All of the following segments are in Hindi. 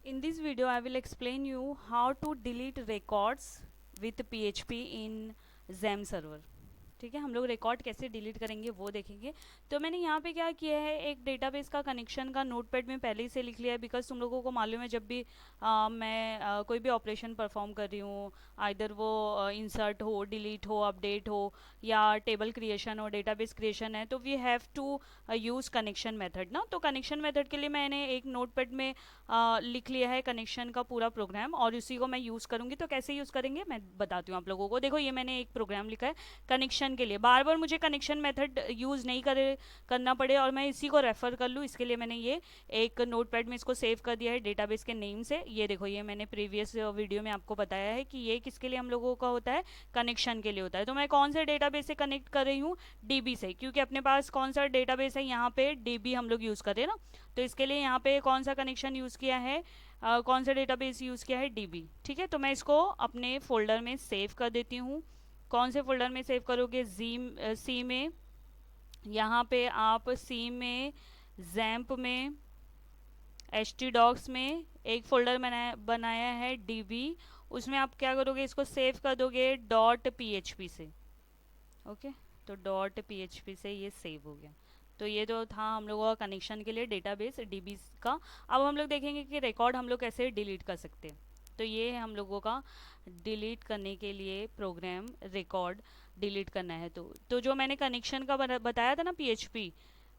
In this video, I will explain you how to delete records with PHP in XAMPP server. ठीक है, हम लोग रिकॉर्ड कैसे डिलीट करेंगे वो देखेंगे। तो मैंने यहाँ पे क्या किया है, एक डेटाबेस का कनेक्शन का नोटपैड में पहले ही से लिख लिया है, बिकॉज तुम लोगों को मालूम है जब भी मैं कोई भी ऑपरेशन परफॉर्म कर रही हूँ, आइदर वो इंसर्ट हो, डिलीट हो, अपडेट हो, या टेबल क्रिएशन हो, डेटाबेस क्रिएशन है, तो we have to use connection method ना। तो कनेक्शन मेथड के लिए मैंने एक नोटपैड में लिख लिया है कनेक्शन का पूरा प्रोग्राम, और उसी को मैं यूज़ करूँगी। तो कैसे यूज़ करेंगे मैं बताती हूँ आप लोगों को। देखो, ये मैंने एक प्रोग्राम लिखा है कनेक्शन के लिए, बार बार मुझे कनेक्शन मेथड यूज़ नहीं करना पड़े और मैं इसी को रेफ़र कर लूँ, इसके लिए मैंने ये एक नोटपैड में इसको सेव कर दिया है डेटाबेस के नेम से। ये देखो, ये मैंने प्रीवियस वीडियो में आपको बताया है कि ये किसके लिए हम लोगों का होता है, कनेक्शन के लिए होता है। तो मैं कौन से डेटाबेस से कनेक्ट कर रही हूँ, डीबी से, क्योंकि अपने पास कौन सा डेटाबेस है, यहाँ पे डीबी हम लोग यूज़ कर रहे हैं ना। तो इसके लिए यहाँ पे कौन सा कनेक्शन यूज़ किया है, कौन सा डेटाबेस यूज़ किया है, डीबी। ठीक है, तो मैं इसको अपने फोल्डर में सेव कर देती हूँ। कौन से फोल्डर में सेव करोगे, सी में, यहाँ पे आप सी में, जैम्प में, htdocs में एक फोल्डर बनाया है db, उसमें आप क्या करोगे, इसको सेव कर दोगे .php से। ओके, तो .php से ये सेव हो गया। तो ये जो था हम लोगों का कनेक्शन के लिए डेटाबेस डीबी का। अब हम लोग देखेंगे कि रिकॉर्ड हम लोग कैसे डिलीट कर सकते हैं। तो ये है हम लोगों का डिलीट करने के लिए प्रोग्राम, रिकॉर्ड डिलीट करना है। तो जो मैंने कनेक्शन का बताया था ना, पीएचपी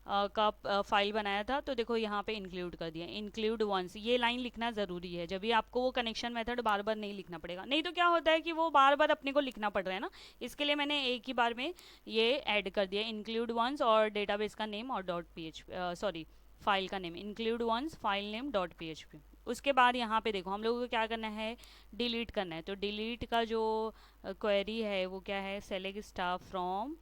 का फाइल बनाया था, तो देखो यहाँ पे इंक्लूड कर दिया, इंक्लूड वंस, ये लाइन लिखना ज़रूरी है, जब भी आपको वो कनेक्शन मेथड बार बार नहीं लिखना पड़ेगा। नहीं तो क्या होता है कि वो बार बार अपने को लिखना पड़ रहा है ना, इसके लिए मैंने एक ही बार में ये ऐड कर दिया, इंक्लूड वंस और डेटाबेस का नेम और .php, सॉरी, फाइल का name, include once file name .php। उसके बाद यहाँ पे देखो हम लोगों को क्या करना है, डिलीट करना है। तो डिलीट का जो क्वेरी है वो क्या है, सेलेक्ट स्टाफ फ्रॉम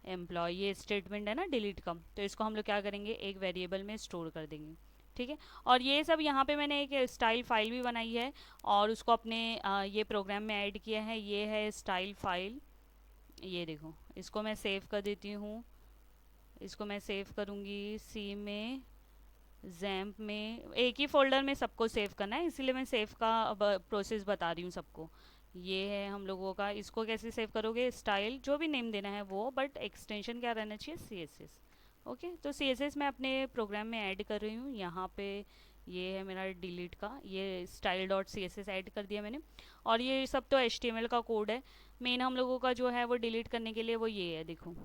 एम्प्लॉय, ये स्टेटमेंट है ना डिलीट का। तो इसको हम लोग क्या करेंगे, एक वेरिएबल में स्टोर कर देंगे। ठीक है, और ये सब यहाँ पे मैंने एक स्टाइल फाइल भी बनाई है और उसको अपने ये प्रोग्राम में ऐड किया है। ये है स्टाइल फाइल, ये देखो, इसको मैं सेव कर देती हूँ। इसको मैं सेव करूँगी सी में, जैम्प में, एक ही फोल्डर में सबको सेव करना है, इसीलिए मैं सेव का प्रोसेस बता रही हूँ सबको। ये है हम लोगों का, इसको कैसे सेव करोगे, स्टाइल जो भी नेम देना है वो, बट एक्सटेंशन क्या रहना चाहिए, सी एस एस। ओके, तो सी एस एस मैं अपने प्रोग्राम में ऐड कर रही हूँ यहाँ पे। ये है मेरा डिलीट का, ये style dot C S S add कर दिया मैंने। और ये सब तो एच टी एम एल का कोड है। मेन हम लोगों का जो है वो डिलीट करने के लिए वो ये है, देखो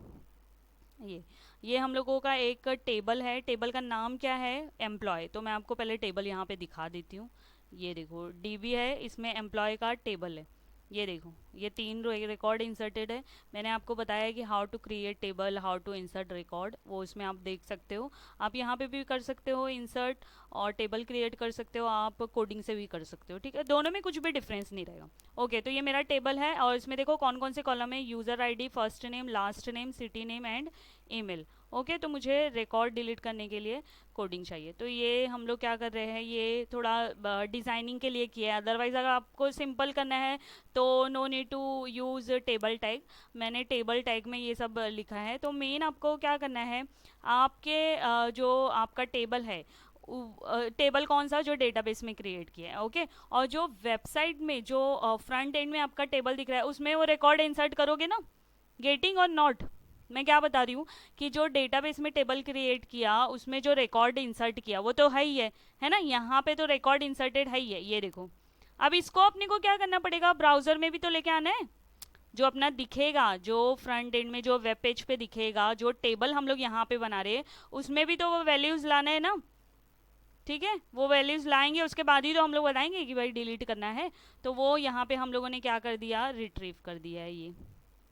ये हम लोगों का एक टेबल है। टेबल का नाम क्या है, एम्प्लॉय। तो मैं आपको पहले टेबल यहाँ पे दिखा देती हूँ। ये देखो, डीबी है, इसमें एम्प्लॉय का टेबल है। ये देखो, ये 3 रिकॉर्ड इंसर्टेड है। मैंने आपको बताया कि how to create table, how to insert record, वो इसमें आप देख सकते हो। आप यहाँ पे भी कर सकते हो इंसर्ट, और टेबल क्रिएट कर सकते हो, आप कोडिंग से भी कर सकते हो। ठीक है, दोनों में कुछ भी डिफरेंस नहीं रहेगा। ओके, तो ये मेरा टेबल है और इसमें देखो कौन कौन से कॉलम है, user ID, first name, last name, city name and email. Okay, तो मुझे रिकॉर्ड डिलीट करने के लिए कोडिंग चाहिए। तो ये हम लोग क्या कर रहे हैं, ये थोड़ा डिज़ाइनिंग के लिए किया है। अदरवाइज़ अगर आपको सिंपल करना है तो no need to use table tag. मैंने टेबल टैग में ये सब लिखा है। तो मेन आपको क्या करना है, आपके जो आपका टेबल है, टेबल कौन सा, जो डेटाबेस में क्रिएट किया है। ओके, और जो वेबसाइट में जो फ्रंट एंड में आपका टेबल दिख रहा है उसमें वो रिकॉर्ड इंसर्ट करोगे ना, गेटिंग और नॉट। मैं क्या बता रही हूँ कि जो डेटाबेस में टेबल क्रिएट किया उसमें जो रिकॉर्ड इंसर्ट किया वो तो है ना, यहाँ पे तो रिकॉर्ड इंसर्टेड है ही है। ये देखो, अब इसको अपने को क्या करना पड़ेगा, ब्राउजर में भी तो लेके आना है। जो अपना दिखेगा, जो फ्रंट एंड में जो वेब पेज पे दिखेगा, जो टेबल हम लोग यहाँ पे बना रहे हैं, उसमें भी तो वो वैल्यूज लाना है ना। ठीक है, वो वैल्यूज लाएंगे, उसके बाद ही तो हम लोग बताएंगे कि भाई डिलीट करना है। तो वो यहाँ पे हम लोगों ने क्या कर दिया, रिट्रीव कर दिया है। ये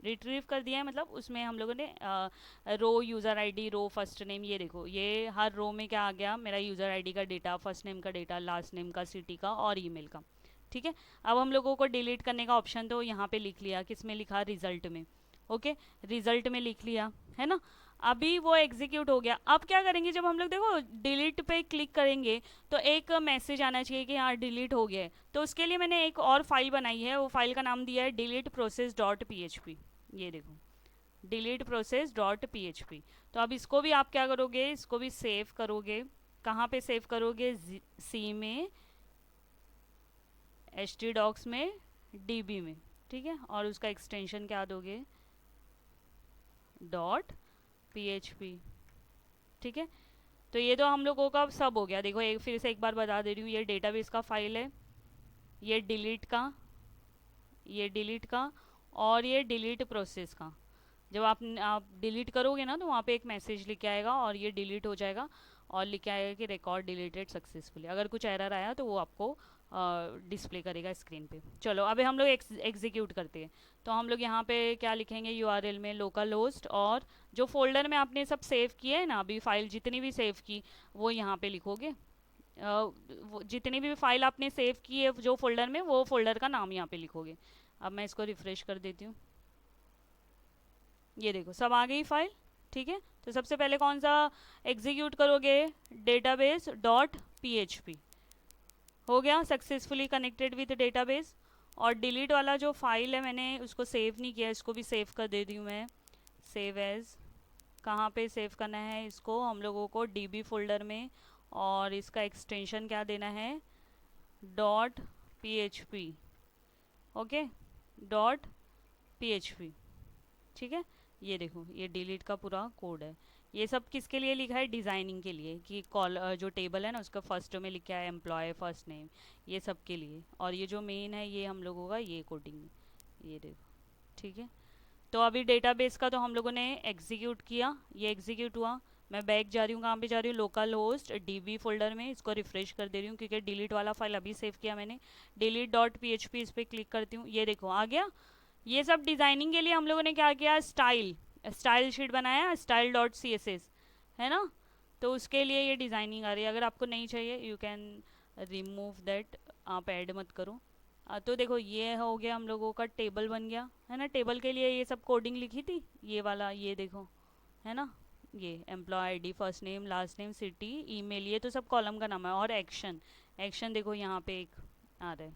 रिट्रीव कर दिया है, मतलब उसमें हम लोगों ने रो user ID, row first name, ये देखो, ये हर रो में क्या आ गया, मेरा यूज़र आईडी का डेटा, फर्स्ट नेम का डेटा, लास्ट नेम का, सिटी का और ईमेल का। ठीक है, अब हम लोगों को डिलीट करने का ऑप्शन तो यहाँ पे लिख लिया, किस में लिखा, रिजल्ट में। ओके, रिजल्ट में लिख लिया है ना। अभी वो एग्जीक्यूट हो गया। अब क्या करेंगे, जब हम लोग देखो डिलीट पे क्लिक करेंगे तो एक मैसेज आना चाहिए कि हाँ डिलीट हो गया है। तो उसके लिए मैंने एक और फाइल बनाई है, वो फाइल का नाम दिया है delete process dot P H P. ये देखो, delete process dot P H P. तो अब इसको भी आप क्या करोगे, इसको भी सेव करोगे। कहाँ पे सेव करोगे, सी में, htdocs में db में, ठीक है, और उसका एक्सटेंशन क्या दोगे, .php, ठीक है। तो ये तो हम लोगों का सब हो गया। देखो फिर से एक बार बता दे रही हूँ, ये डेटाबेस का फाइल है, ये डिलीट का, ये डिलीट का, और ये डिलीट प्रोसेस का। जब आप डिलीट करोगे ना तो वहाँ पे एक मैसेज लिख के आएगा और ये डिलीट हो जाएगा और लिख के आएगा कि रिकॉर्ड डिलीटेड सक्सेसफुली। अगर कुछ एरर आया तो वो आपको डिस्प्ले करेगा स्क्रीन पे। चलो अभी हम लोग एग्जीक्यूट करते हैं। तो हम लोग यहाँ पे क्या लिखेंगे, यूआरएल में लोकल होस्ट, और जो फोल्डर में आपने सब सेव किए है ना, अभी फाइल जितनी भी सेव की वो यहाँ पे लिखोगे। जितनी भी फाइल आपने सेव की है जो फोल्डर में, वो फोल्डर का नाम यहाँ पे लिखोगे। अब मैं इसको रिफ्रेश कर देती हूँ, ये देखो सब आ गई फाइल, ठीक है। तो सबसे पहले कौन सा एग्जीक्यूट करोगे, डेटाबेस डॉट पीएचपी, हो गया सक्सेसफुली कनेक्टेड विद डेटाबेस। और डिलीट वाला जो फाइल है मैंने उसको सेव नहीं किया, इसको भी सेव कर दे रही हूँ मैं, सेव एज। कहाँ पे सेव करना है इसको हम लोगों को, डीबी फोल्डर में, और इसका एक्सटेंशन क्या देना है, .php, ओके, .php, ठीक है। ये देखो ये डिलीट का पूरा कोड है। ये सब किसके लिए लिखा है, डिज़ाइनिंग के लिए, कि कॉल जो टेबल है ना उसका फर्स्ट में लिखा है एम्प्लॉय फर्स्ट नेम, ये सब के लिए। और ये जो मेन है ये हम लोगों का ये कोडिंग, ये देखो, ठीक है। तो अभी डेटाबेस का तो हम लोगों ने एग्जीक्यूट किया, ये एग्जीक्यूट हुआ। मैं बैक जा रही हूँ, कहाँ पे जा रही हूँ, लोकल होस्ट डीबी फोल्डर में, इसको रिफ्रेश कर दे रही हूँ क्योंकि डिलीट वाला फाइल अभी सेव किया मैंने। डिलीट डॉट पीएचपी, इस पर क्लिक करती हूँ, ये देखो आ गया। ये सब डिज़ाइनिंग के लिए हम लोगों ने क्या किया, स्टाइल शीट बनाया, style dot C S S, है ना। तो उसके लिए ये डिज़ाइनिंग आ रही है। अगर आपको नहीं चाहिए यू कैन रिमूव दैट, आप ऐड मत करो। तो देखो ये हो गया, हम लोगों का टेबल बन गया, है ना। टेबल के लिए ये सब कोडिंग लिखी थी, ये वाला ये देखो, है ना। ये employee ID, first name, last name, city, email, ये तो सब कॉलम का नाम है। और एक्शन, एक्शन देखो यहाँ पे एक आ रहा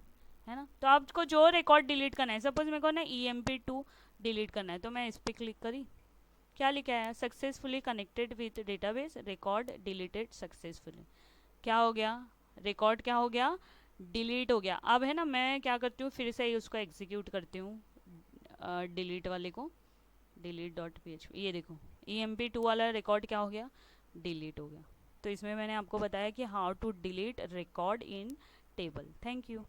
है ना। तो आपको जो रिकॉर्ड डिलीट करना है, सपोज मेरे को ना EMP2 डिलीट करना है, तो मैं इस पर क्लिक करी, क्या लिखा है, successfully connected with database, record deleted successfully. क्या हो गया, रिकॉर्ड क्या हो गया, डिलीट हो गया। अब है ना मैं क्या करती हूँ, फिर से ही उसको एग्जीक्यूट करती हूँ, डिलीट वाले को, डिलीट डॉट PHP, ये देखो EMP2 वाला रिकॉर्ड क्या हो गया, डिलीट हो गया। तो इसमें मैंने आपको बताया कि how to delete record in table. Thank you.